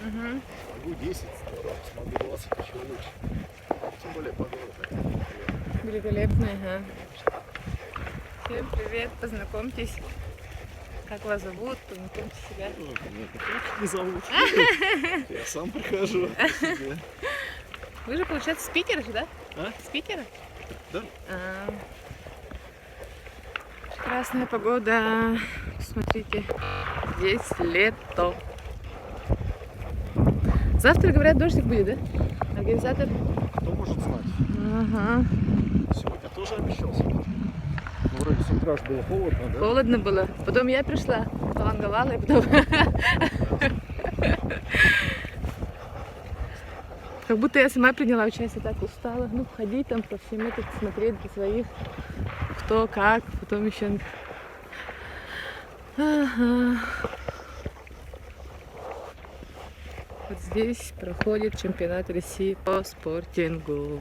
Угу. Могу 10, смогу 20, еще лучше. Тем более погода такая. Великолепная, ага. Всем привет, познакомьтесь. Как вас зовут? Познакомьте себя. Меня как не зовут. Я сам прихожу. Вы же, получается, с Питера же, да? А? С Питера? Да. Прекрасная погода. Смотрите, здесь лето. Завтра, говорят, дождик будет, да? Организатор? Кто может знать? Ага. Сегодня тоже обещался. Ну, вроде с утра ж было холодно, да? Холодно было. Потом я пришла, полонговала и потом... Как будто я сама приняла участие, так устала. Ну, ходить там по всем этим, смотреть для своих, кто, как, потом еще... Ага. Вот здесь проходит чемпионат России по спортингу.